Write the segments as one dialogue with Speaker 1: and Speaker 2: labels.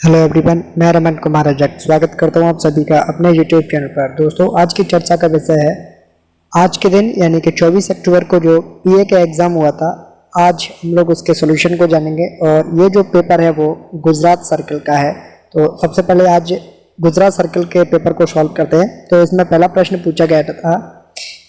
Speaker 1: Hello everyone, मैं रमन कुमार अजक स्वागत करता हूं आप सभी का अपने यूट्यूब चैनल पर। दोस्तों, आज की चर्चा का विषय है आज के दिन यानी कि 24 अक्टूबर को जो पीए का एग्ज़ाम हुआ था। आज हम लोग उसके सॉल्यूशन को जानेंगे और ये जो पेपर है वो गुजरात सर्कल का है। तो सबसे पहले आज गुजरात सर्कल के पेपर को सॉल्व करते हैं। तो इसमें पहला प्रश्न पूछा गया था,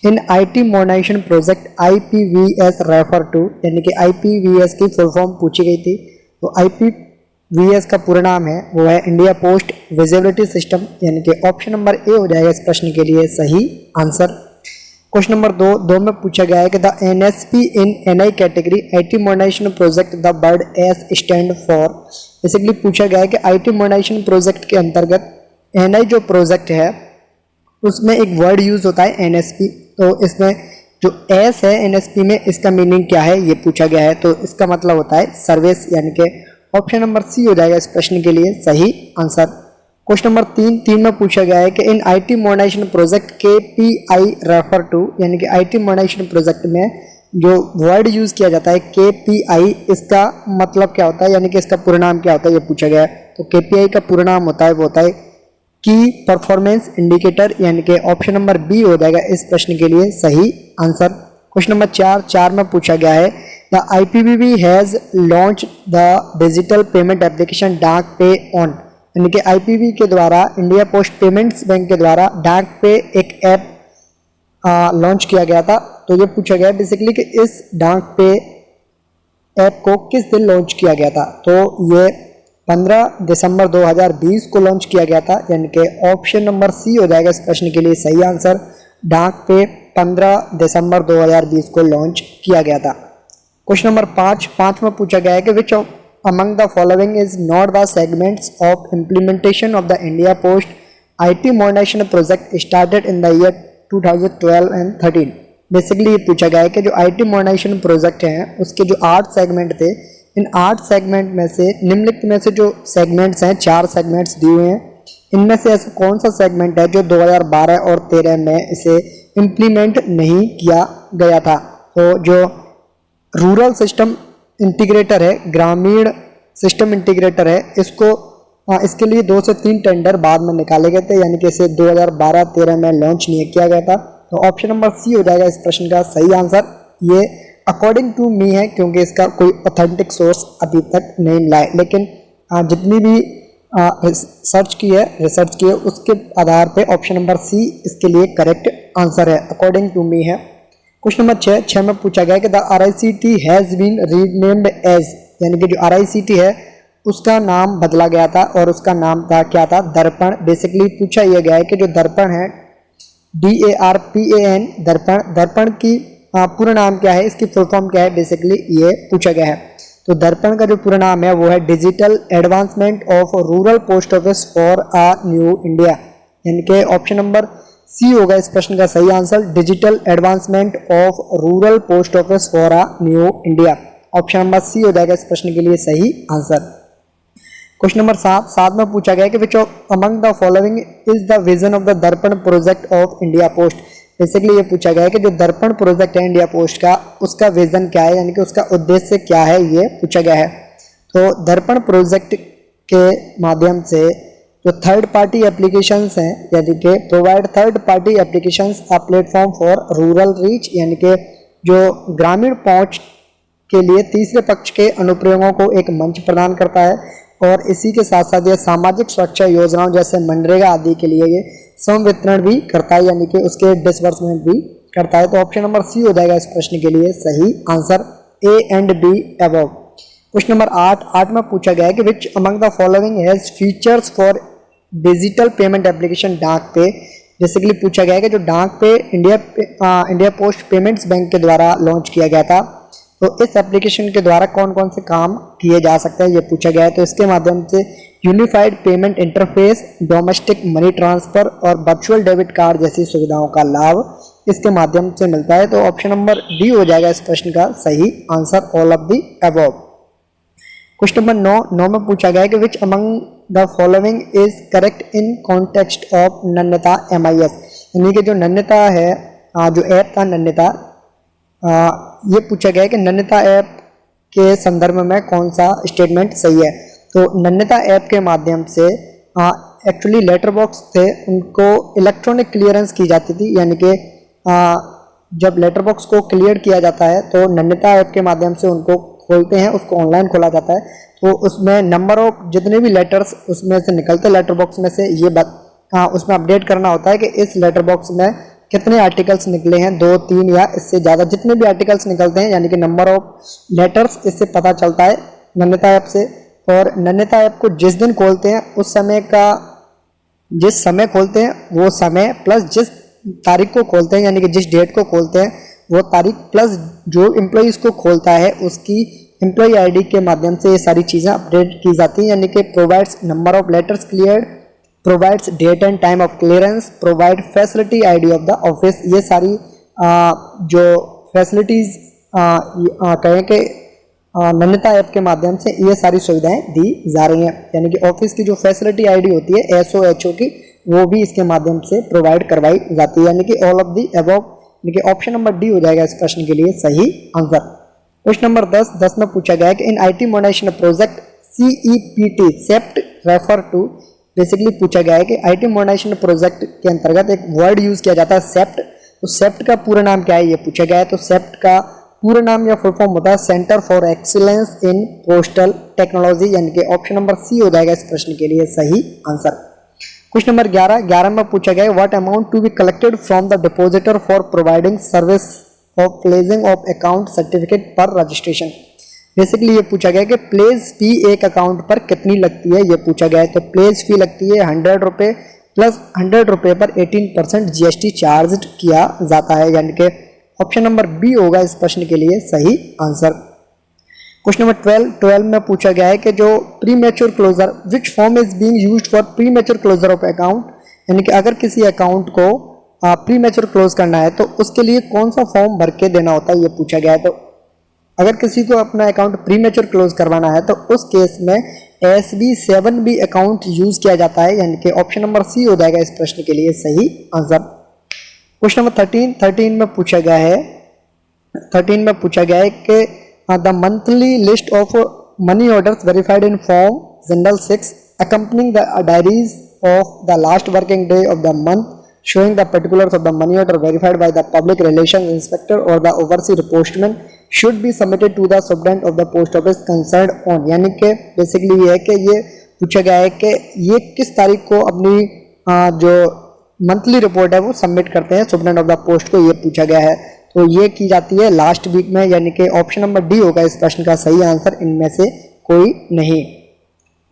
Speaker 1: in IT modernisation project IPVS refer to, यानी कि IPVS की फुल फॉर्म पूछी गई थी। तो IPVS का पूरा नाम है वो है इंडिया पोस्ट विजिबिलिटी सिस्टम, यानी कि ऑप्शन नंबर ए हो जाएगा इस प्रश्न के लिए सही आंसर। क्वेश्चन नंबर दो में पूछा गया है कि the NSP in NI category IT modernisation project the word S stand for. Basically पूछा गया है कि IT मॉडर्नाइजेशन प्रोजेक्ट के अंतर्गत NI जो प्रोजेक्ट है उसमें एक वर्ड यूज होता है NSP। तो इसमें जो एस है NSP में, इसका मीनिंग क्या है ये पूछा गया है। तो इसका मतलब होता है सर्विस, यानी कि ऑप्शन नंबर सी हो जाएगा इस प्रश्न के लिए सही आंसर। क्वेश्चन नंबर तीन में पूछा गया है कि in IT modernisation project KPI refer to, यानी कि IT मॉडर्नाइजेशन प्रोजेक्ट में जो वर्ड यूज किया जाता है KPI, इसका मतलब क्या होता है, यानी कि इसका पूरा नाम क्या होता है ये पूछा गया है। तो KPI का पूरा नाम होता है वो होता है की परफॉर्मेंस इंडिकेटर, यानी कि ऑप्शन नंबर बी हो जाएगा इस प्रश्न के लिए सही आंसर। क्वेश्चन नंबर चार में पूछा गया है the IPPB has launch the digital payment application डाक पे ऑन, यानी कि IPPB के द्वारा इंडिया पोस्ट पेमेंट्स बैंक के द्वारा डाक पे एक ऐप लॉन्च किया गया था। तो ये पूछा गया है बेसिकली कि इस डाक पे ऐप को किस दिन लॉन्च किया गया था। तो ये 15 दिसंबर 2020 को लॉन्च किया गया था, यानी कि ऑप्शन नंबर सी हो जाएगा इस प्रश्न के लिए सही आंसर। डाक पे 15 दिसंबर 2020 को लॉन्च किया गया था। क्वेश्चन नंबर पाँच में पूछा गया है कि which among the following is not the segments of implementation of the India post IT modernisation project started in the year 2012 and 13। बेसिकली ये पूछा गया है कि जो IT मॉडर्नाइजेशन प्रोजेक्ट हैं उसके जो 8 सेगमेंट थे, इन 8 सेगमेंट में से निम्नलिखित में से जो सेगमेंट्स हैं, 4 सेगमेंट्स दिए हुए हैं, इनमें से ऐसा कौन सा सेगमेंट है जो 2012 और 13 में इसे इम्प्लीमेंट नहीं किया गया था। तो जो रूरल सिस्टम इंटीग्रेटर है, ग्रामीण सिस्टम इंटीग्रेटर है, इसके लिए 2 से 3 टेंडर बाद में निकाले गए थे, यानी कि इसे 2012-13 में लॉन्च नहीं किया गया था। तो ऑप्शन नंबर सी हो जाएगा इस प्रश्न का सही आंसर। ये अकॉर्डिंग टू मी है, क्योंकि इसका कोई ऑथेंटिक सोर्स अभी तक नहीं मिला है, लेकिन जितनी भी रिसर्च की है उसके आधार पे ऑप्शन नंबर सी इसके लिए करेक्ट आंसर है, अकॉर्डिंग टू मी है। क्वेश्चन नंबर 6 में पूछा गया कि the RICT has been renamed as, यानी कि जो RICT है उसका नाम बदला गया था और उसका नाम था क्या था, दर्पण। बेसिकली पूछा यह गया है कि जो दर्पण है DARPAN, दर्पण की पूरा नाम क्या है, इसकी फुल फॉर्म क्या है, बेसिकली ये पूछा गया है। तो दर्पण का जो पूरा नाम है वो है digital advancement of rural post office for a new India, यानी कि ऑप्शन नंबर सी होगा इस प्रश्न का सही answer. Digital advancement of rural post office for a new India, option number C हो जाएगा इस प्रश्न के लिए सही आंसर। क्वेश्चन नंबर 7 में पूछा गया कि which among the following is the vision of the Darpan project of India Post. Basically ये पूछा गया है कि जो दर्पण प्रोजेक्ट है इंडिया पोस्ट का, उसका विजन क्या है, यानी कि उसका उद्देश्य क्या है, ये पूछा गया है। तो दर्पण प्रोजेक्ट के माध्यम से जो थर्ड पार्टी एप्लीकेशंस हैं, यानी कि provide third party applications a platform for rural reach, यानी कि जो ग्रामीण पहुंच के लिए तीसरे पक्ष के अनुप्रयोगों को एक मंच प्रदान करता है। और इसी के साथ साथ यह सामाजिक सुरक्षा योजनाओं जैसे मनरेगा आदि के लिए ये संवितरण भी करता है, यानी कि उसके डिसबर्समेंट भी करता है। तो ऑप्शन नंबर सी हो जाएगा इस प्रश्न के लिए सही answer, A and B above. Question number 8 में पूछा गया है कि which among the following has features for digital payment application डाक पे। बेसिकली पूछा गया है कि जो डाक पे इंडिया पोस्ट पेमेंट्स बैंक के द्वारा लॉन्च किया गया था, तो इस एप्लीकेशन के द्वारा कौन कौन से काम किए जा सकते हैं ये पूछा गया है। तो इसके माध्यम से unified payment interface, domestic money transfer और वर्चुअल डेबिट कार्ड जैसी सुविधाओं का लाभ इसके माध्यम से मिलता है। तो ऑप्शन नंबर डी हो जाएगा इस प्रश्न का सही answer, all of the above. Question number 9 में पूछा गया है कि which among the following is correct in context of नन्यता MIS, यानी कि जो नन्यता है, जो ऐप था नन्यता, ये पूछा गया है कि नन्यता ऐप के संदर्भ में कौन सा स्टेटमेंट सही है। तो नन्यता ऐप के माध्यम से एक्चुअली लेटर बॉक्स थे उनको इलेक्ट्रॉनिक क्लियरेंस की जाती थी, यानी कि जब लेटर बॉक्स को क्लियर किया जाता है तो नन्यता ऐप के माध्यम से उनको खोलते हैं, उसको ऑनलाइन खोला जाता है। तो उसमें नंबर ऑफ जितने भी लेटर्स उसमें से निकलते लेटर बॉक्स में से ये उसमें अपडेट करना होता है कि इस लेटर बॉक्स में कितने आर्टिकल्स निकले हैं, 2, 3 या इससे ज़्यादा जितने भी आर्टिकल्स निकलते हैं, यानी कि नंबर ऑफ लेटर्स इससे पता चलता है नन्यता ऐप से। और नन्यता ऐप को जिस दिन खोलते हैं उस समय का जिस समय खोलते हैं वो समय प्लस जिस तारीख को खोलते हैं, यानी कि जिस डेट को खोलते हैं वो तारीख प्लस जो एम्प्लॉइज़ को खोलता है उसकी एम्प्लॉई आईडी के माध्यम से ये सारी चीज़ें अपडेट की जाती हैं, यानी कि provides number of letters cleared, provides date and time of clearance, provide facility ID of the office. ये सारी जो फैसिलिटीज़ कहें कि नन्यता ऐप के माध्यम से ये सारी सुविधाएं दी जा रही हैं, यानी कि ऑफिस की जो फैसिलिटी आईडी होती है SOHO की वो भी इसके माध्यम से प्रोवाइड करवाई जाती है, यानी कि ऑल ऑफ दी अबव, यानी कि ऑप्शन नंबर डी हो जाएगा इस प्रश्न के लिए सही आंसर। क्वेश्चन नंबर 10 में पूछा गया है कि in IT modernisation project CEPT CEPT refer to. Basically पूछा गया है कि IT मॉडर्नाइजेशन प्रोजेक्ट के अंतर्गत एक वर्ड यूज किया जाता है सेप्ट, तो सेप्ट का पूरा नाम क्या है ये पूछा गया है। तो सेप्ट का पूरा नाम या फुल फॉर्म होता है centre for excellence in postal technology, यानी कि ऑप्शन नंबर सी हो जाएगा इस प्रश्न के लिए सही आंसर। क्वेश्चन नंबर 11 में पूछा गया है what amount to be collected from the depositor for providing service of placing of account certificate पर रजिस्ट्रेशन। बेसिकली ये पूछा गया कि प्लेस फी एक अकाउंट पर कितनी लगती है ये पूछा गया है। तो प्लेस फी लगती है 100 रुपये प्लस 100 रुपये पर 18% GST चार्ज किया जाता है, यानी कि ऑप्शन नंबर बी होगा इस प्रश्न के लिए सही आंसर। क्वेश्चन नंबर 12 में पूछा गया है कि जो premature closure which form is being used for premature closure of account, यानी कि अगर किसी अकाउंट को प्री मैच्योर क्लोज करना है तो उसके लिए कौन सा फॉर्म भर के देना होता है ये पूछा गया है। तो अगर किसी को अपना अकाउंट प्री मैच्योर क्लोज करवाना है तो उस केस में SB7B अकाउंट यूज किया जाता है, यानी कि ऑप्शन नंबर सी हो जाएगा इस प्रश्न के लिए सही आंसर। क्वेश्चन नंबर 13 में पूछा गया है कि the monthly list of money orders verified in form general 6 accompanying the diaries of the last working day of the month showing the particulars of the money order verified by the public relations inspector or the overseas postman should be submitted to the superintendent of the post office concerned on। यानी कि basically ये है कि ये पूछा गया है कि ये किस तारीख को अपनी जो मंथली रिपोर्ट है वो सबमिट करते हैं सुपरिटेंडेंट ऑफ द पोस्ट को, ये पूछा गया है। तो ये की जाती है लास्ट वीक में, यानी कि ऑप्शन नंबर डी होगा इस प्रश्न का सही आंसर, इनमें से कोई नहीं।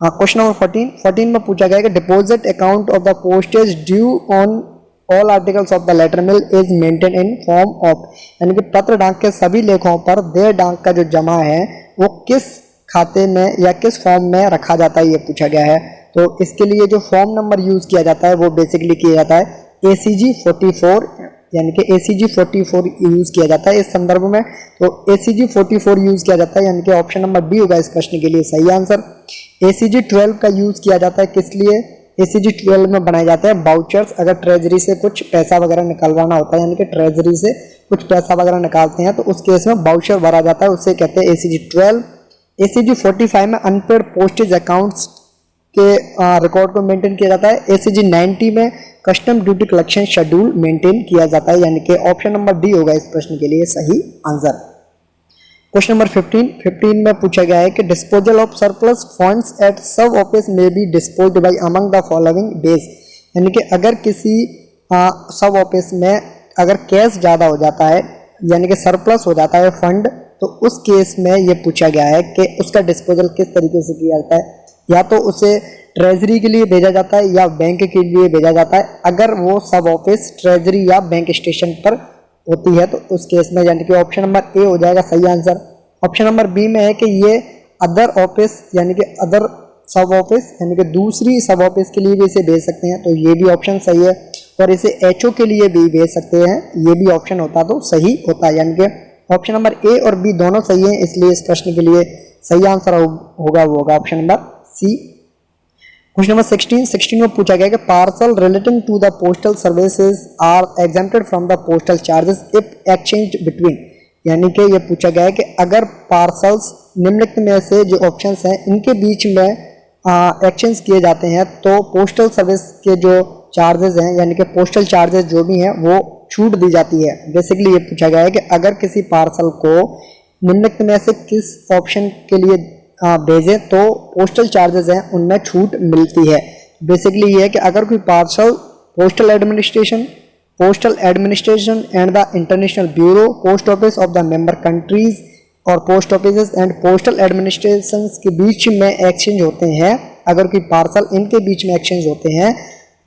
Speaker 1: क्वेश्चन नंबर 14 में पूछा गया कि deposit account of the postage due on all articles of the letter mail is maintain in form of, यानी कि पत्र डाक के सभी लेखों पर देय डाक का जो जमा है वो किस खाते में या किस फॉर्म में रखा जाता है ये पूछा गया है। तो इसके लिए जो फॉर्म नंबर यूज किया जाता है वो बेसिकली किया जाता है ACG 44, यानी कि ACG 44 यूज किया जाता है इस संदर्भ में। तो ACG 44 यूज किया जाता है, यानी कि ऑप्शन नंबर बी होगा इस प्रश्न के लिए सही आंसर। ACG 12 का यूज किया जाता है किस लिए, ACG 12 में बनाए जाते हैं बाउचर्स, अगर ट्रेजरी से कुछ पैसा वगैरह निकलवाना होता है, यानी कि ट्रेजरी से कुछ पैसा वगैरह निकालते हैं तो उस केस में बाउचर भरा जाता है, उससे कहते हैं ACG 12। ACG 45 में अनपेड पोस्टेज अकाउंट्स के रिकॉर्ड को मेंटेन किया जाता है। ACG 90 में custom duty collection schedule maintain किया जाता है, यानी कि ऑप्शन नंबर डी होगा इस प्रश्न के लिए सही आंसर। क्वेश्चन नंबर 15 में पूछा गया है कि disposal of surplus funds at sub office में be disposed by among the following days, यानी कि अगर किसी सब ऑफिस में अगर कैश ज़्यादा हो जाता है, यानी कि सरप्लस हो जाता है फंड, तो उस केस में ये पूछा गया है कि उसका डिस्पोजल किस तरीके से किया जाता है, या तो उसे ट्रेजरी के लिए भेजा जाता है या बैंक के लिए भेजा जाता है। अगर वो सब ऑफिस ट्रेजरी या बैंक स्टेशन पर होती है तो उस केस में, यानी कि ऑप्शन नंबर ए हो जाएगा सही आंसर। ऑप्शन नंबर बी में है कि ये अदर ऑफिस, यानी कि अदर सब ऑफिस, यानी कि दूसरी सब ऑफिस के लिए भी इसे भेज सकते हैं, तो ये भी ऑप्शन सही है। और इसे HO के लिए भी भेज सकते हैं, ये भी ऑप्शन होता तो सही होता, यानी कि ऑप्शन नंबर ए और बी दोनों सही हैं, इसलिए इस प्रश्न के लिए सही आंसर होगा वो होगा option number C. Question number 16 में पूछा गया कि parcel relating to the postal services are exempted from the postal charges if exchange between, यानी कि ये पूछा गया है कि अगर पार्सल्स निम्नलिखित में से जो ऑप्शंस हैं इनके बीच में एक्सचेंज किए जाते हैं तो पोस्टल सर्विस के जो चार्जेस हैं यानी कि पोस्टल चार्जेस जो भी हैं वो छूट दी जाती है। बेसिकली ये पूछा गया है कि अगर किसी पार्सल को निम्नलिखित में से किस ऑप्शन के लिए भेजें तो पोस्टल चार्जेस हैं उनमें छूट मिलती है। बेसिकली ये है कि अगर कोई parcel postal administration and the international bureau post office of the member countries और post office and postal administration के बीच में एक्सचेंज होते हैं, अगर कोई पार्सल इनके बीच में एक्सचेंज होते हैं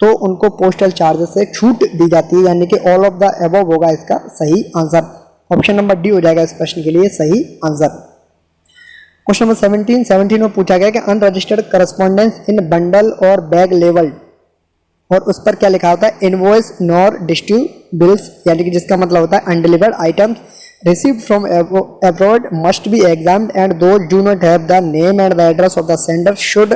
Speaker 1: तो उनको पोस्टल चार्जेस से छूट दी जाती है, यानी कि ऑल ऑफ द अबव होगा इसका सही आंसर। ऑप्शन नंबर डी हो जाएगा इस प्रश्न के लिए सही आंसर। क्वेश्चन नंबर 17 में पूछा गया कि अनरजिस्टर्ड करस्पॉन्डेंस इन बंडल और बैग लेवल, और उस पर क्या लिखा होता है, इनवॉइस नॉर डिस्ट्यू बिल्स, यानी कि जिसका मतलब होता है undelivered items received from abroad must be examined and those do not have the name and the address of the sender should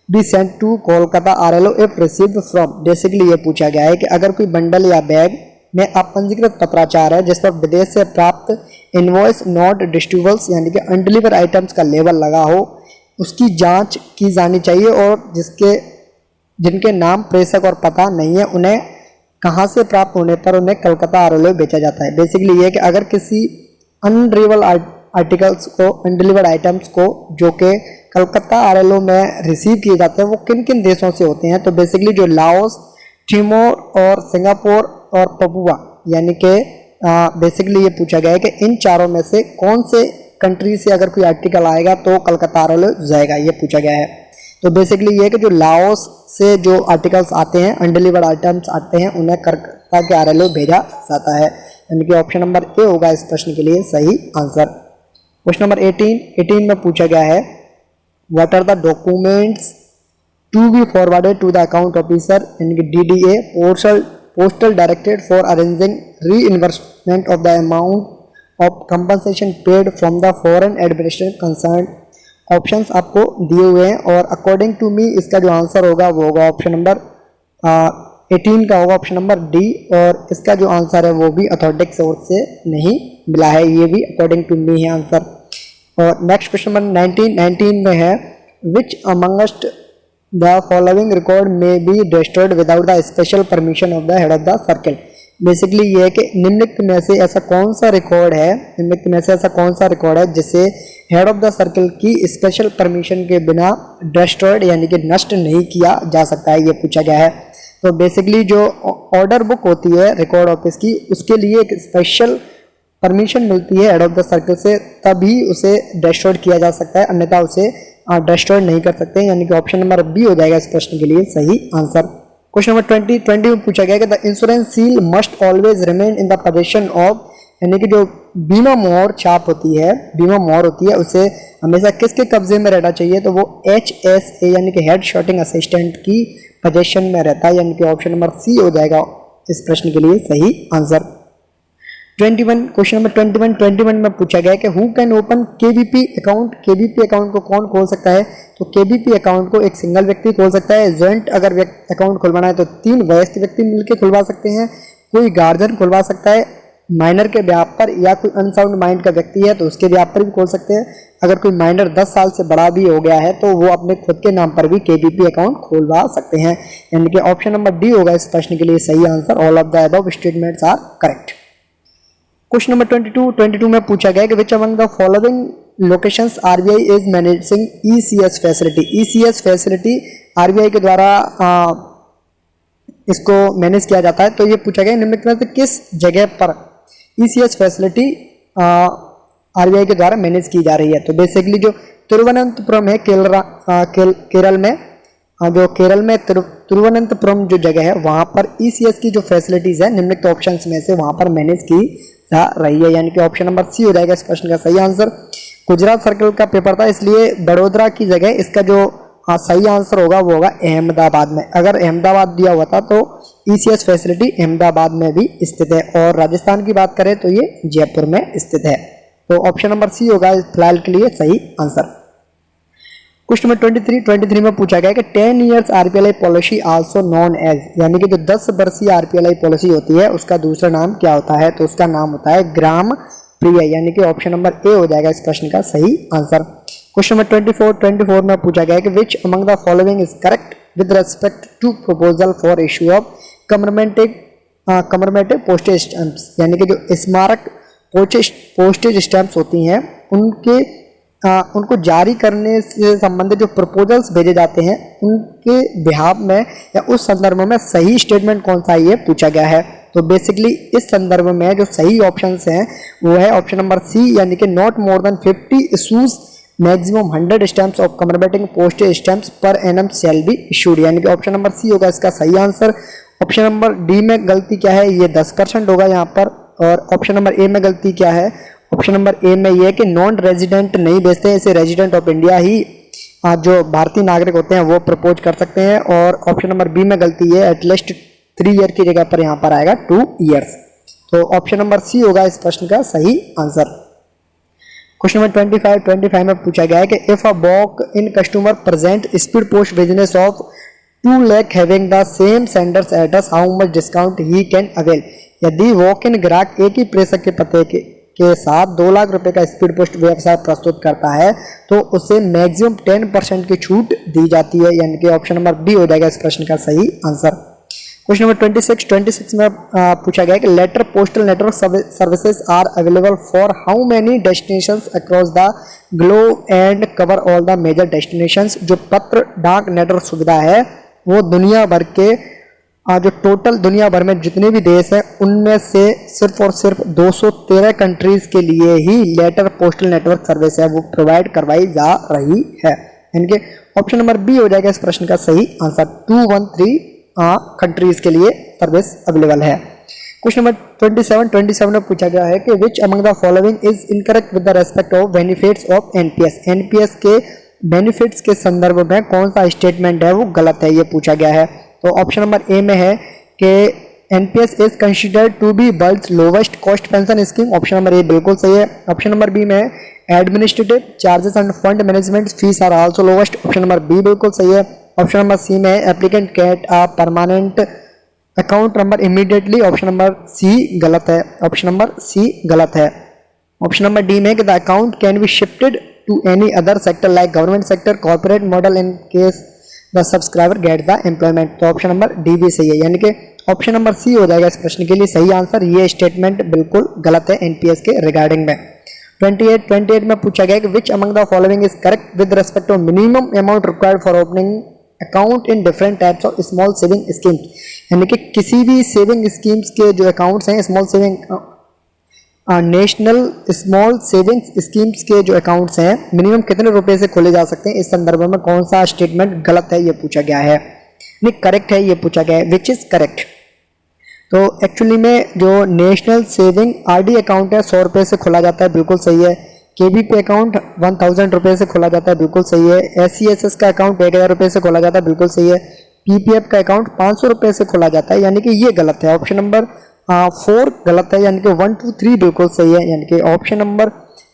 Speaker 1: be sent to Kolkata RLO if received from। Basically ये पूछा गया है कि अगर कोई bundle या bag में अपंजीकृत पत्राचार है जिस पर विदेश से प्राप्त इनवॉइस नॉट डिस्ट्रीब्यूबल्स यानी कि अनडिलीवर्ड आइटम्स का लेबल लगा हो, उसकी जांच की जानी चाहिए और जिनके नाम प्रेषक और पता नहीं है उन्हें कहाँ से प्राप्त होने पर उन्हें कलकत्ता आरएलओ बेचा जाता है। बेसिकली ये है कि अगर किसी अनडिलीवर्ड आर्टिकल्स को अनडिलीवर्ड आइटम्स को जो कि कलकत्ता आरएलओ में रिसीव किए जाते हैं वो किन किन देशों से होते हैं, तो बेसिकली जो लाओस, टिमोर और सिंगापुर और पपुआ, यानी कि बेसिकली ये पूछा गया है कि इन चारों में से कौन से कंट्री से अगर कोई आर्टिकल आएगा तो कलकत्ता आरएलओ जाएगा, ये पूछा गया है। तो बेसिकली ये है कि जो लाओस से जो आर्टिकल्स आते हैं अनडिलीवर्ड आइटम्स आते हैं उन्हें कलकत्ता के आरएलओ भेजा जाता है, यानी कि ऑप्शन नंबर ए होगा इस प्रश्न के लिए सही आंसर। क्वेश्चन नंबर 18 में पूछा गया है what are the documents to be forwarded to the account officer यानी कि DDA postal directed for arranging reimbursement of the amount of compensation paid from the foreign administration concern. Options आपको दिए हुए हैं और अकॉर्डिंग टू मी इसका जो answer होगा वो होगा ऑप्शन नंबर 18 का होगा ऑप्शन नंबर डी, और इसका जो आंसर है वो भी अथॉरिटिक सोर्स से नहीं मिला है, ये भी अकॉर्डिंग टू मी है आंसर। और नेक्स्ट क्वेश्चन नंबर 19 में है विच अमंगस्ट द फॉलोइंग रिकॉर्ड में be destroyed without the special permission of the head of the circle. Basically ये है कि निम्नलिखित में से ऐसा कौन सा रिकॉर्ड है जिसे हेड ऑफ द सर्कल की स्पेशल परमिशन के बिना डिस्ट्रॉयड यानी कि नष्ट नहीं किया जा सकता है, ये पूछा गया है। तो बेसिकली जो ऑर्डर बुक होती है रिकॉर्ड ऑफिस की उसके लिए एक स्पेशल परमिशन मिलती है हेड ऑफ द सर्कल से, तभी उसे डिस्ट्रॉयड किया जा सकता है, अन्यथा उसे डिस्ट्रॉयड नहीं कर सकते, यानी कि ऑप्शन नंबर बी हो जाएगा इस प्रश्न के लिए सही आंसर। क्वेश्चन नंबर 20 में पूछा गया कि the insurance seal must always remain in the position of, यानी कि जो बीमा मोहर छाप होती है, बीमा मोहर होती है, उसे हमेशा किसके कब्जे में रहना चाहिए, तो वो HSA यानी कि हेड शॉटिंग असिस्टेंट की पोजीशन में रहता है, यानी कि ऑप्शन नंबर सी हो जाएगा इस प्रश्न के लिए सही आंसर। 21 क्वेश्चन नंबर 21 में पूछा गया कि who can open KVP account. KVP account को कौन खोल सकता है, तो KVP अकाउंट को एक सिंगल व्यक्ति खोल सकता है, जॉइंट अगर अकाउंट खुलवाना है तो 3 वयस्क व्यक्ति मिलकर खुलवा सकते हैं, कोई गार्जियन खुलवा सकता है माइनर के ब्याह पर, या कोई अनसाउंड माइंड का व्यक्ति है तो उसके ब्याह पर भी खोल सकते हैं, अगर कोई माइनर 10 साल से बड़ा भी हो गया है तो वो अपने खुद के नाम पर भी KVP अकाउंट खोलवा सकते हैं, यानी कि ऑप्शन नंबर डी होगा इस प्रश्न के लिए सही answer. All of the above statements are correct. Question number 22 में पूछा गया कि which among the following locations RBI is managing ECS facility. ECS facility RBI के द्वारा इसको मैनेज किया जाता है, तो ये पूछा गया निम्नलिखित में से किस जगह पर ECS फैसिलिटी RBI के द्वारा मैनेज की जा रही है। तो बेसिकली जो तिरुवनंतपुरम है केरल में, जो केरल में तिरुवनंतपुरम जो जगह है वहाँ पर ECS की जो फैसिलिटीज़ है निम्नलिखित ऑप्शंस में से वहाँ पर मैनेज की जा रही है, यानी कि ऑप्शन नंबर सी हो जाएगा इस प्रश्न का सही आंसर। गुजरात सर्कल का पेपर था इसलिए बड़ोदरा की जगह इसका जो सही आंसर होगा वो होगा अहमदाबाद में। अगर अहमदाबाद दिया हुआ था तो ECS फैसिलिटी अहमदाबाद में भी स्थित है, और राजस्थान की बात करें तो ये जयपुर में स्थित है, तो ऑप्शन नंबर सी होगा फिलहाल के लिए सही आंसर। क्वेश्चन नंबर 23 में पूछा गया कि 10 years RPLI policy also non age, यानी कि जो 10 वर्षीय RPLI पॉलिसी होती है उसका दूसरा नाम क्या होता है, तो उसका नाम होता है ग्राम प्रिय, यानी कि ऑप्शन नंबर ए हो जाएगा इस प्रश्न का सही आंसर। क्वेश्चन नंबर 24 में पूछा गया है कि which among the following is correct with respect to proposal for issue of commemorative postage stamps, यानी कि जो स्मारक पोस्टेज स्टैम्प्स होती हैं उनको जारी करने से संबंधित जो प्रपोजल्स भेजे जाते हैं उनके बिहाफ में या उस संदर्भ में सही स्टेटमेंट कौन सा ये पूछा गया है। तो बेसिकली इस संदर्भ में जो सही ऑप्शंस हैं वो है ऑप्शन नंबर सी, यानी कि not more than 50 issues maximum 100 stamps of commemorating postage stamps per annum shall be issued, यानी कि ऑप्शन नंबर सी होगा इसका सही आंसर। ऑप्शन नंबर डी में गलती क्या है, ये 10% होगा यहाँ पर। और ऑप्शन नंबर ए में गलती क्या है, ऑप्शन नंबर ए में ये है कि नॉन रेजिडेंट नहीं भेजते हैं, इसे रेजिडेंट ऑफ इंडिया ही जो भारतीय नागरिक होते हैं वो प्रपोज कर सकते हैं। और ऑप्शन नंबर बी में गलती है, एटलीस्ट 3 ईयर की जगह पर यहाँ पर आएगा 2 ईयर्स। तो ऑप्शन नंबर सी होगा इस प्रश्न का सही आंसर। क्वेश्चन नंबर 25 में पूछा गया है कि if a walk in customer present speed post business of 2 lakh having the same sender's address how much discount he can avail, यदि वॉक इन ग्राहक एक ही प्रेषक के पते के साथ 2 लाख रुपए का स्पीड पोस्ट व्यवसाय प्रस्तुत करता है तो उसे मैक्सिमम 10% की छूट दी जाती है, यानी कि ऑप्शन नंबर बी हो जाएगा इस प्रश्न का सही आंसर। क्वेश्चन नंबर 26 में पूछा गया कि letter postal network services are available for how many destinations across the globe and cover all the major destinations, जो पत्र डाक नेटवर्क सुविधा है वो दुनिया भर के जो टोटल दुनिया भर में जितने भी देश हैं उनमें से सिर्फ और सिर्फ 213 कंट्रीज के लिए ही लेटर पोस्टल नेटवर्क सर्विस है वो प्रोवाइड करवाई जा रही है, यानी कि ऑप्शन नंबर बी हो जाएगा इस प्रश्न का सही आंसर। 213 कंट्रीज के लिए सर्विस अवेलेबल है। क्वेश्चन नंबर 27 में पूछा गया है कि which among the following is incorrect with the respect of benefits of NPS, NPS के बेनिफिट्स के संदर्भ में कौन सा स्टेटमेंट है वो गलत है, ये पूछा गया है। तो ऑप्शन नंबर ए में है कि NPS is considered to be world's lowest cost pension scheme, option number A बिल्कुल सही है। ऑप्शन नंबर बी में administrative charges and fund management fees are also lowest, option number B बिल्कुल सही है। ऑप्शन नंबर सी में applicant get a permanent account number immediately, option number C गलत है, ऑप्शन नंबर सी गलत है। Option number D में कि the account can be shifted to any other sector like government sector corporate model in case the subscriber get the employment, तो option number D भी सही है, यानी कि ऑप्शन नंबर सी हो जाएगा इस प्रश्न के लिए सही आंसर। ये स्टेटमेंट बिल्कुल गलत है एनपीएस के रिगार्डिंग में। 28 में पूछा गया कि which among the following is correct with respect to minimum amount required for opening account in different types of small saving schemes, यानी कि किसी भी सेविंग स्कीम्स के जो अकाउंट्स हैं small saving national small savings schemes के जो accounts हैं मिनिमम कितने रुपए से खोले जा सकते हैं, इस संदर्भ में कौन सा स्टेटमेंट गलत है ये पूछा गया है, नहीं करेक्ट है ये पूछा गया है, विच इज करेक्ट। तो एक्चुअली में जो नेशनल सेविंग आरडी अकाउंट है 100 रुपये से खोला जाता है, बिल्कुल सही है। केबीपी अकाउंट 1000 रुपये से खोला जाता है, बिल्कुल सही है। एससीएसएस का अकाउंट 1000 रुपये से खोला जाता है, बिल्कुल सही है। पीपीएफ का अकाउंट 500 रुपये से खोला जाता है, यानी कि ये गलत है। ऑप्शन नंबर 4 गलत है, यानी कि 1 2 3 बिल्कुल सही है, यानी कि ऑप्शन नंबर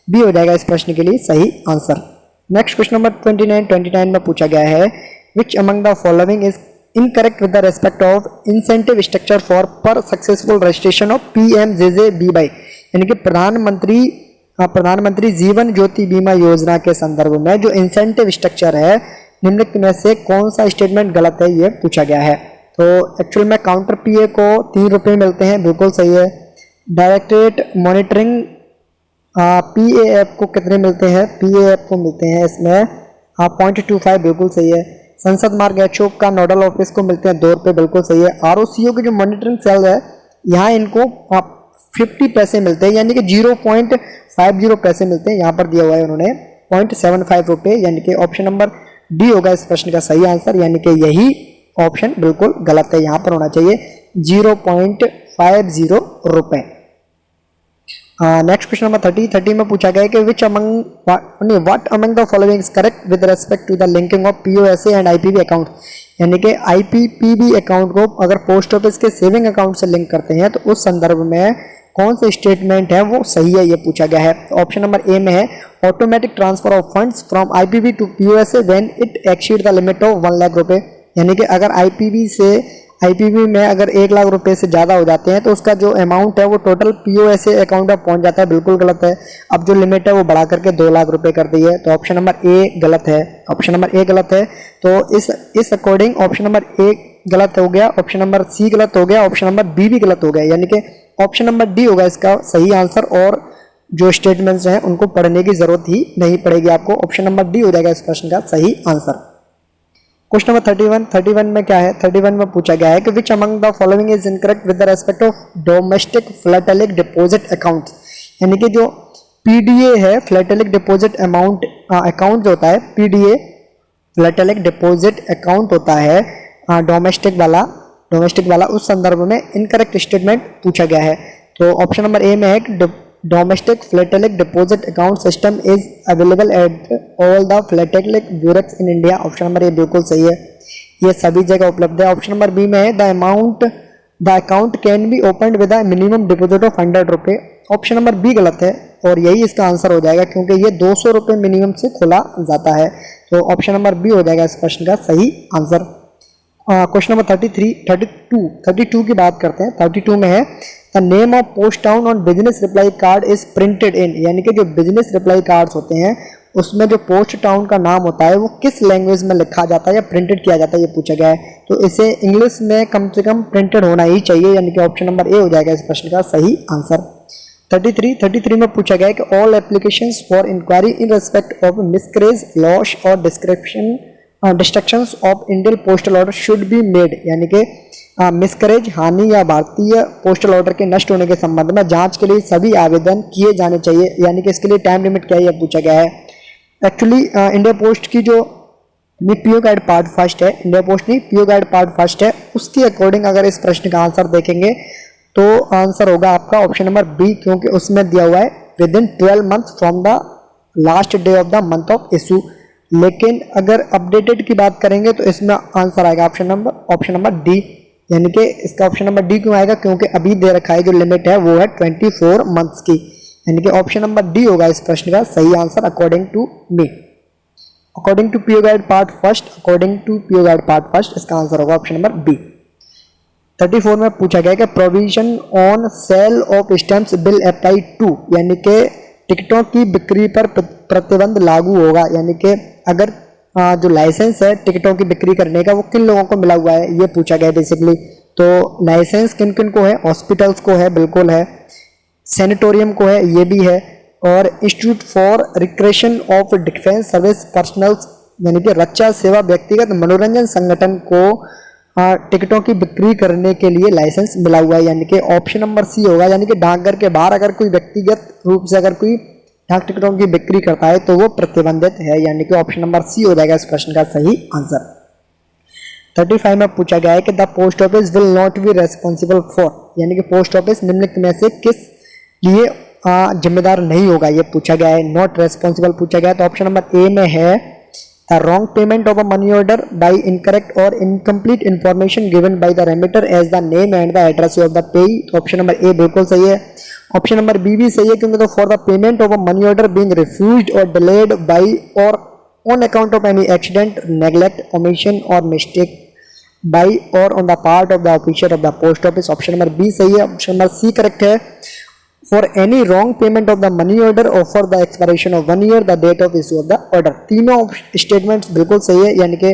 Speaker 1: बी हो जाएगा इस प्रश्न के लिए सही आंसर। नेक्स्ट क्वेश्चन नंबर 29 में पूछा गया है विच among the following is incorrect with the respect of incentive structure for पर सक्सेसफुल रजिस्ट्रेशन ऑफ पीएमजेजेबीवाई, यानी कि प्रधानमंत्री जीवन ज्योति बीमा योजना के संदर्भ में जो इंसेंटिव स्ट्रक्चर है निम्नलिखित में से कौन सा स्टेटमेंट गलत है ये पूछा गया है। तो एक्चुअल में काउंटर पीए को 3 रुपये मिलते हैं, बिल्कुल सही है। डायरेक्टरेट मॉनिटरिंग पीएएफ को कितने मिलते हैं, पीएएफ को मिलते हैं इसमें 0.25, बिल्कुल सही है। संसद मार्ग एचओ का नोडल ऑफिस को मिलते हैं 2 रुपये, बिल्कुल सही है। आरओसीओ की जो मॉनिटरिंग सेल है यहाँ इनको 50 पैसे मिलते हैं, यानी कि 0.50 पैसे मिलते हैं, यहाँ पर दिया हुआ है उन्होंने 0.75 रुपये, यानी कि ऑप्शन नंबर डी होगा इस प्रश्न का सही आंसर, यानी कि यही ऑप्शन बिल्कुल गलत है, यहाँ पर होना चाहिए 0.50 रुपये। नेक्स्ट क्वेश्चन नंबर 30 में पूछा गया है कि which among what among the following is correct with respect to the linking of POSA and IPB account, यानी कि आईपीपीबी अकाउंट को अगर पोस्ट ऑफिस के सेविंग अकाउंट से लिंक करते हैं तो उस संदर्भ में कौन से स्टेटमेंट है वो सही है ये पूछा गया है। ऑप्शन नंबर ए में है automatic transfer of funds from IPB to POSA when it exceed the limit of 1 lakh रुपए, यानी कि अगर आईपीबी से आईपीपी में अगर 1 लाख रुपए से ज़्यादा हो जाते हैं तो उसका जो अमाउंट है वो टोटल पीओएसए अकाउंट में पहुंच जाता है, बिल्कुल गलत है। अब जो लिमिट है वो बढ़ा करके 2 लाख रुपए कर दी है, तो ऑप्शन नंबर ए गलत है। ऑप्शन नंबर ए गलत है, तो इस अकॉर्डिंग ऑप्शन नंबर ए गलत हो गया, ऑप्शन नंबर सी गलत हो गया, ऑप्शन नंबर बी भी गलत हो गया, यानी कि ऑप्शन नंबर डी होगा इसका सही आंसर। और जो स्टेटमेंट्स हैं उनको पढ़ने की जरूरत ही नहीं पड़ेगी आपको, ऑप्शन नंबर डी हो जाएगा इस प्रश्न का सही आंसर। क्वेश्चन नंबर 31 में क्या है, 31 में पूछा गया है कि which among the following is incorrect with the respect of domestic philatelic deposit account, यानी कि जो पीडीए है फिलेटेलिक डिपॉजिट अमाउंट अकाउंट जो होता है, पीडीए फिलेटेलिक डिपॉजिट अकाउंट होता है डोमेस्टिक वाला उस संदर्भ में इनकरेक्ट स्टेटमेंट पूछा गया है। तो ऑप्शन नंबर ए में है कि domestic philatelic deposit account system is available at all the philatelic bureaus in India, option number A बिल्कुल सही है, ये सभी जगह उपलब्ध है। ऑप्शन नंबर बी में है the account can be open with a minimum deposit of 100 रुपए, ऑप्शन नंबर बी गलत है और यही इसका आंसर हो जाएगा क्योंकि ये 200 रुपये मिनिमम से खोला जाता है, तो ऑप्शन नंबर बी हो जाएगा इस प्रश्न का सही आंसर। क्वेश्चन नंबर 32 की बात करते हैं। 32 में है the name of post town on business reply card is printed in, यानी कि जो बिजनेस रिप्लाई कार्ड्स होते हैं उसमें जो पोस्ट टाउन का नाम होता है वो किस लैंग्वेज में लिखा जाता है या प्रिंटेड किया जाता है, ये पूछा गया है। तो इसे इंग्लिश में कम से कम प्रिंटेड होना ही चाहिए, यानी कि ऑप्शन नंबर ए हो जाएगा इस प्रश्न का सही आंसर। 33 में पूछा गया है कि all applications for inquiry in respect of miscarriage loss और destructions of Indian postal order should be made, यानी कि मिसकरेज हानि या भारतीय पोस्टल ऑर्डर के नष्ट होने के संबंध में जांच के लिए सभी आवेदन किए जाने चाहिए, यानी कि इसके लिए टाइम लिमिट क्या है यह पूछा गया है। एक्चुअली इंडिया पोस्ट की जो पीओ गाइड पार्ट फर्स्ट है, इंडिया पोस्ट नहीं पीओ गाइड पार्ट फर्स्ट है, उसके अकॉर्डिंग अगर इस प्रश्न का आंसर देखेंगे तो आंसर होगा आपका ऑप्शन नंबर बी, क्योंकि उसमें दिया हुआ है with in 12 months from the last day of the month of issue. लेकिन अगर अपडेटेड की बात करेंगे तो इसमें आंसर आएगा ऑप्शन नंबर डी, यानी कि इसका ऑप्शन नंबर डी क्यों आएगा, क्योंकि अभी दे रखा है जो लिमिट है वो है 24 मंथ्स की, यानी कि ऑप्शन नंबर डी होगा इस प्रश्न का सही answer according to me. According to PO guide part first इसका आंसर होगा ऑप्शन नंबर बी। 34 में पूछा गया कि provision on sale of stamps will apply to, यानी कि टिकटों की बिक्री पर प्रतिबंध लागू होगा, यानी कि अगर जो लाइसेंस है टिकटों की बिक्री करने का वो किन लोगों को मिला हुआ है ये पूछा गया बेसिकली। तो लाइसेंस किन किन को है, हॉस्पिटल्स को है, बिल्कुल है, सैनिटोरियम को है, ये भी है, और institute for recreation of defence service personnels, यानी कि रक्षा सेवा व्यक्तिगत मनोरंजन संगठन को टिकटों की बिक्री करने के लिए लाइसेंस मिला हुआ है, यानी कि ऑप्शन नंबर सी होगा। यानी कि डाकघर के बाहर अगर कोई व्यक्तिगत रूप से अगर कोई डाक टिकटों की बिक्री करता है तो वो प्रतिबंधित है, यानी कि ऑप्शन नंबर सी हो जाएगा इस प्रश्न का सही आंसर। 35 में पूछा गया है कि the post office will not be responsible for, यानी कि पोस्ट ऑफिस निम्नलिखित में से किस लिए जिम्मेदार नहीं होगा ये पूछा गया है, नॉट रेस्पॉन्सिबल पूछा गया है। तो ऑप्शन नंबर ए में है the wrong payment of a money order by incorrect और incomplete information given by the remitter as the name and the address of the payee, तो ऑप्शन नंबर ए बिल्कुल सही है। ऑप्शन नंबर बी भी सही है, क्योंकि तो for the payment of a money order being refused और डिलेड बाय और on account of any accident, neglect, omission और मिस्टेक बाय और on the part of the officer of the post office, option number B सही है। Option number C correct है, for any wrong payment of the money order और for the expiration of 1 year the date of issue of the order, तीनों statements बिल्कुल सही है, यानी कि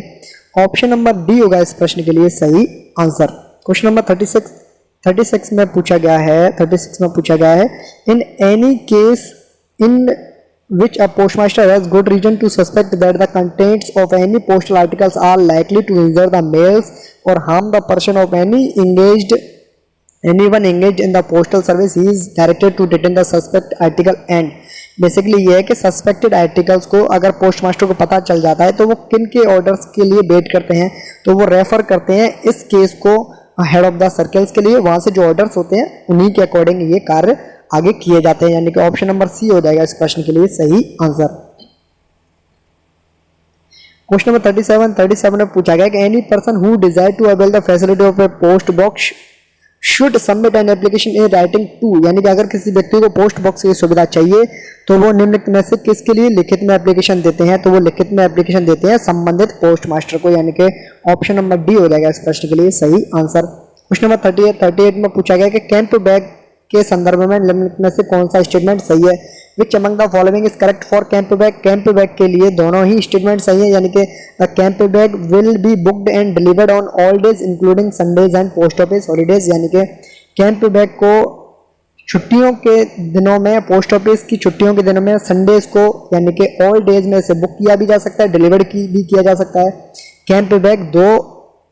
Speaker 1: ऑप्शन नंबर डी होगा इस प्रश्न के लिए सही आंसर। क्वेश्चन नंबर 36 में पूछा गया है in any case in which a postmaster has good reason to suspect that the contents of any postal articles are likely to injure the mails or harm the person of anyone engaged in the postal service, he is directed to detain the suspect article and basically ये है कि suspected articles को अगर post master को पता चल जाता है तो वो किन के ऑर्डर्स के लिए वेट करते हैं, तो वो रेफर करते हैं इस केस को हेड ऑफ द सर्कल्स के लिए, वहाँ से जो ऑर्डर्स होते हैं उन्हीं के अकॉर्डिंग ये कार्य आगे किए जाते हैं, यानी कि ऑप्शन नंबर सी हो जाएगा इस प्रश्न के लिए सही आंसर। क्वेश्चन नंबर 37 में पूछा गया कि any person who desire to avail the facility of a post box should submit an application in writing to, यानी कि अगर किसी व्यक्ति को पोस्ट बॉक्स की सुविधा चाहिए तो वो निम्नलिखित में से किसके लिए लिखित में एप्लीकेशन देते हैं, तो वो लिखित में एप्लीकेशन देते हैं संबंधित पोस्ट मास्टर को, यानी कि ऑप्शन नंबर डी हो जाएगा इस प्रश्न के लिए सही आंसर। क्वेश्चन नंबर 38 में पूछा गया कि कैंप बैग के संदर्भ में निम्नलिखित में से कौन सा स्टेटमेंट सही है। विच among the following is correct for camp bag, camp bag के लिए दोनों ही स्टेटमेंट सही है, यानी कि camp bag will be booked and delivered on all days including Sundays and post office holidays, यानी कि कैंप बैग को छुट्टियों के दिनों में, पोस्ट ऑफिस की छुट्टियों के दिनों में, संडेज को यानी कि ऑल डेज में से बुक किया भी जा सकता है, डिलीवर्ड भी किया जा सकता है। कैंप बैग दो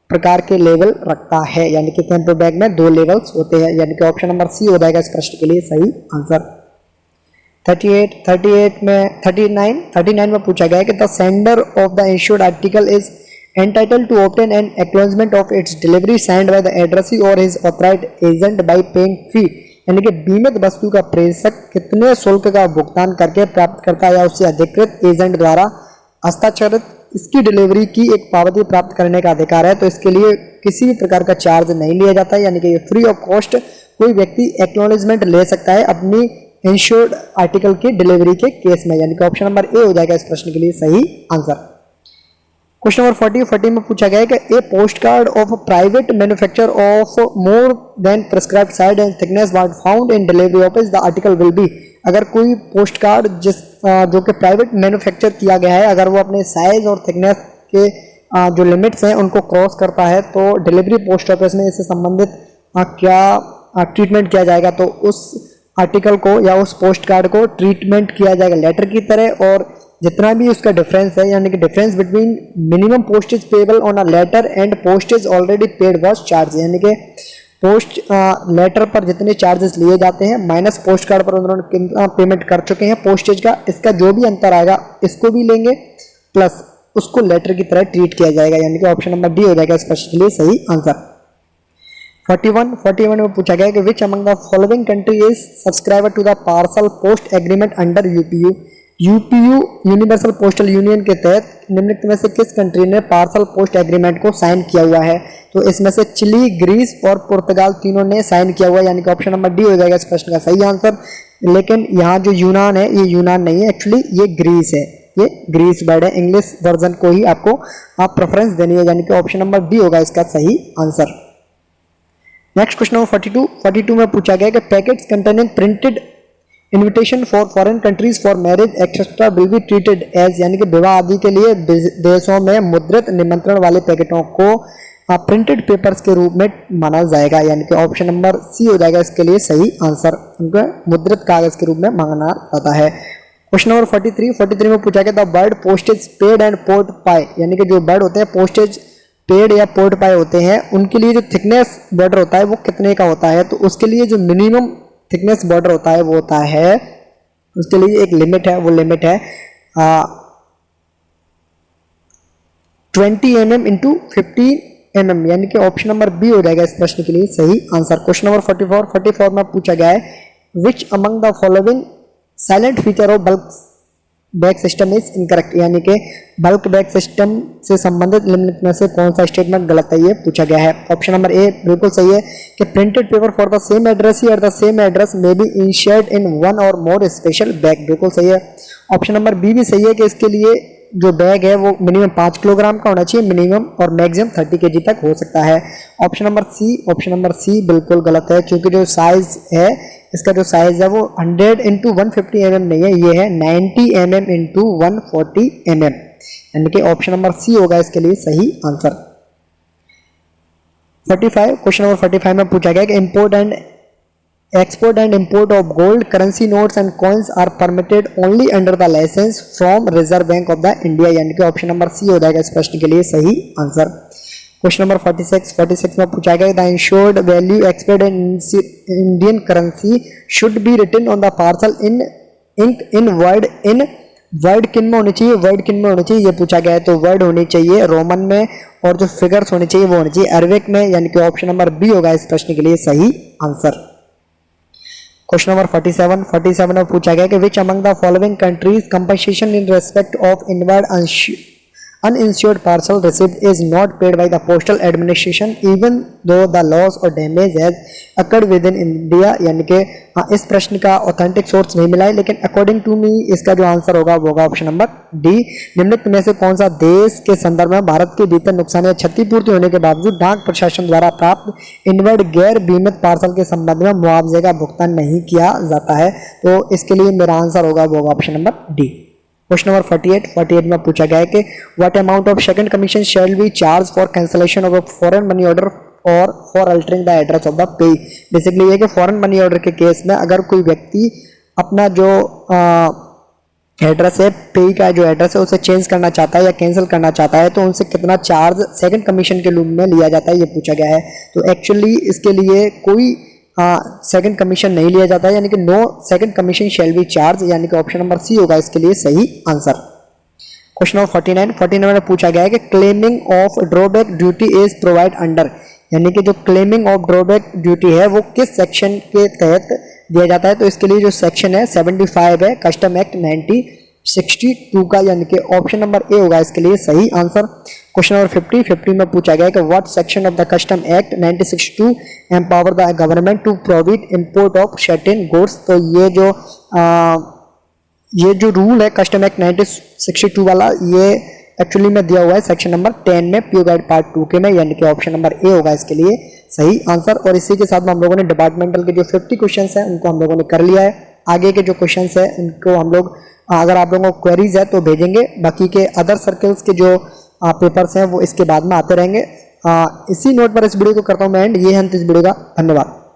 Speaker 1: प्रकार के लेवल रखता है, यानी कि कैंप बैग में दो लेवल्स होते हैं, यानी कि ऑप्शन नंबर सी हो जाएगा इस प्रश्न के लिए सही आंसर। 39 में पूछा गया है कि the sender of the issued article is entitled to obtain an acknowledgement of its delivery signed by the addressee or his authorized agent by paying fee, यानी कि बीमित वस्तु का प्रेषक कितने शुल्क का भुगतान करके प्राप्त करता है या उससे अधिकृत एजेंट द्वारा हस्ताक्षरित इसकी डिलीवरी की एक पावती प्राप्त करने का अधिकार है। तो इसके लिए किसी भी प्रकार का चार्ज नहीं लिया जाता है, यानी कि ये फ्री ऑफ कॉस्ट कोई व्यक्ति एक्नॉलेजमेंट ले सकता है अपनी इंश्योर्ड आर्टिकल की डिलीवरी के केस में, यानी कि ऑप्शन नंबर ए हो जाएगा इस प्रश्न के लिए सही आंसर। क्वेश्चन नंबर 40 में पूछा गया है कि a post card of private manufacture of more than prescribed size and thickness was found in delivery office, the article will be, अगर कोई पोस्ट कार्ड जो कि प्राइवेट मैन्युफैक्चर किया गया है, अगर वो अपने साइज और थिकनेस के जो लिमिट्स हैं उनको क्रॉस करता है तो डिलीवरी पोस्ट ऑफिस में इससे संबंधित क्या ट्रीटमेंट किया जाएगा, तो उस आर्टिकल को या उस पोस्ट कार्ड को ट्रीटमेंट किया जाएगा लेटर की तरह, और जितना भी उसका डिफरेंस है, यानी कि difference between minimum postage payable on a letter and postage already paid was charge, यानी कि पोस्ट लेटर पर जितने चार्जेस लिए जाते हैं माइनस पोस्ट कार्ड पर उन्होंने कितना पेमेंट कर चुके हैं पोस्टेज का, इसका जो भी अंतर आएगा इसको भी लेंगे प्लस उसको लेटर की तरह ट्रीट किया जाएगा, यानी कि ऑप्शन नंबर डी हो जाएगा इस प्रश्न के लिए सही आंसर। 41 में पूछा गया कि which among the following country is subscriber to the parcel post agreement under UPU, UPU universal postal union के तहत निम्नलिखित में से किस कंट्री ने पार्सल पोस्ट एग्रीमेंट को साइन किया हुआ है, तो इसमें से चिली, ग्रीस और पुर्तगाल तीनों ने साइन किया हुआ है, यानी कि ऑप्शन नंबर डी हो जाएगा इस प्रश्न का सही आंसर। लेकिन यहाँ जो यूनान है ये यूनान नहीं है, एक्चुअली ये ग्रीस है, ये ग्रीस वर्ड है, इंग्लिश वर्जन को ही आपको आप प्रेफरेंस देनी है, यानी कि ऑप्शन नंबर डी होगा इसका सही आंसर। नेक्स्ट क्वेश्चन नंबर 42 में पूछा गया कि packets containing printed invitation for foreign countries for marriage etcetera will be treated as, यानी कि विवाह आदि के लिए देशों में मुद्रित निमंत्रण वाले पैकेटों को प्रिंटेड पेपर्स के रूप में माना जाएगा, यानी कि ऑप्शन नंबर सी हो जाएगा इसके लिए सही आंसर, उनको मुद्रित कागज के रूप में मांगना जाता है। क्वेश्चन नंबर 43 में पूछा गया the word postage paid and port paye, यानी कि जो वर्ड होते हैं पोस्टेज पेड या पोर्ट पाई होते हैं उनके लिए जो थिकनेस बॉर्डर होता है वो कितने का होता है, तो उसके लिए जो मिनिमम थिकनेस बॉर्डर होता है वो होता है, उसके लिए एक लिमिट है, वो लिमिट है 20 mm इंटू 15 mm, यानी कि ऑप्शन नंबर बी हो जाएगा इस प्रश्न के लिए सही आंसर। क्वेश्चन नंबर 44 में पूछा गया है विच among the following silent feature of bulk bag system is incorrect, यानी कि बल्क बैग सिस्टम से संबंधित निम्नलिखित में से कौन सा स्टेटमेंट गलत है ये पूछा गया है। ऑप्शन नंबर ए बिल्कुल सही है कि printed paper for the same address at the same address may be insured in one और मोर स्पेशल बैग, बिल्कुल सही है। ऑप्शन नंबर बी भी सही है कि इसके लिए जो बैग है वो मिनिमम 5 किलोग्राम का होना चाहिए, मिनिमम और मैक्सिमम 30 kg तक हो सकता है। ऑप्शन नंबर सी बिल्कुल गलत है, क्योंकि जो साइज है इसका जो साइज है वो 100 इंटू 150 mm नहीं है, ये है 90 mm इंटू 140 mm, यानी कि ऑप्शन नंबर सी होगा इसके लिए सही आंसर। 45 क्वेश्चन नंबर 45 में पूछा गया कि import and export and import of gold currency notes and coins are permitted only under the licence from Reserve Bank of the India, यानी कि ऑप्शन नंबर सी हो जाएगा इस प्रश्न के लिए सही आंसर। क्वेश्चन नंबर 46 में पूछा गया the insured value expect in Indian currency should be written on the parcel in ink in word किन में होनी चाहिए, वर्ड किन में होनी चाहिए ये पूछा गया है, तो वर्ड होनी चाहिए रोमन में और जो फिगर्स होनी चाहिए वो होनी चाहिए अरबिक में, यानी कि ऑप्शन नंबर बी होगा इस प्रश्न के लिए सही आंसर। क्वेश्चन नंबर 47 में पूछा गया कि which among the following countries compensation in respect of inward uninsured parcel received is not paid by the postal administration even though the loss or damage has occurred within India। यानी कि इस प्रश्न का authentic source नहीं मिला है, लेकिन according to मी इसका जो आंसर होगा वो होगा ऑप्शन नंबर डी। निम्नलिखित में से कौन सा देश के संदर्भ में भारत के भीतर नुकसान या क्षतिपूर्ति होने के बावजूद डाक प्रशासन द्वारा प्राप्त इनवर्ड गैर बीमित पार्सल के संबंध में मुआवजे का भुगतान नहीं किया जाता है? तो इसके लिए मेरा आंसर होगा वो होगा option number D. Question number 48 में पूछा गया है कि what amount of second commission shall be charge for cancellation of a foreign money order और for altering the address of the payee. Basically ये कि फॉरेन मनी ऑर्डर के case में अगर कोई व्यक्ति अपना जो एड्रेस है, पे का जो एड्रेस है उसे चेंज करना चाहता है या कैंसिल करना चाहता है तो उनसे कितना चार्ज सेकंड कमीशन के रूप में लिया जाता है, ये पूछा गया है। तो एक्चुअली इसके लिए कोई सेकंड कमीशन नहीं लिया जाता है, यानी कि no second commission shall be charge, यानी कि ऑप्शन नंबर सी होगा इसके लिए सही आंसर। क्वेश्चन नंबर 49 में पूछा गया है कि claiming of drawback duty is provide under, यानी कि जो क्लेमिंग ऑफ ड्रॉबैक ड्यूटी है वो किस सेक्शन के तहत दिया जाता है? तो इसके लिए जो सेक्शन है 75 है कस्टम एक्ट 1962 का, यानी कि ऑप्शन नंबर ए होगा इसके लिए सही आंसर। क्वेश्चन नंबर 50 में पूछा गया है कि what section of the custom act 1962 empower the government to provide import of certain goods. तो ये जो रूल है कस्टम एक्ट 1962 वाला, ये एक्चुअली में दिया हुआ है सेक्शन नंबर 10 में पीओ गाइड पार्ट 2 के में, यानी कि ऑप्शन नंबर ए होगा इसके लिए सही आंसर। और इसी के साथ में हम लोगों ने डिपार्टमेंटल के जो 50 क्वेश्चन हैं उनको हम लोगों ने कर लिया है। आगे के जो क्वेश्चन है उनको हम लोग, अगर आप लोगों को क्वेरीज है तो भेजेंगे, बाकी के अदर सर्कल्स के जो पेपर्स हैं वो इसके बाद में आते रहेंगे। इसी नोट पर इस वीडियो को करता हूँ मैं एंड। ये है अंत इस वीडियो का। धन्यवाद।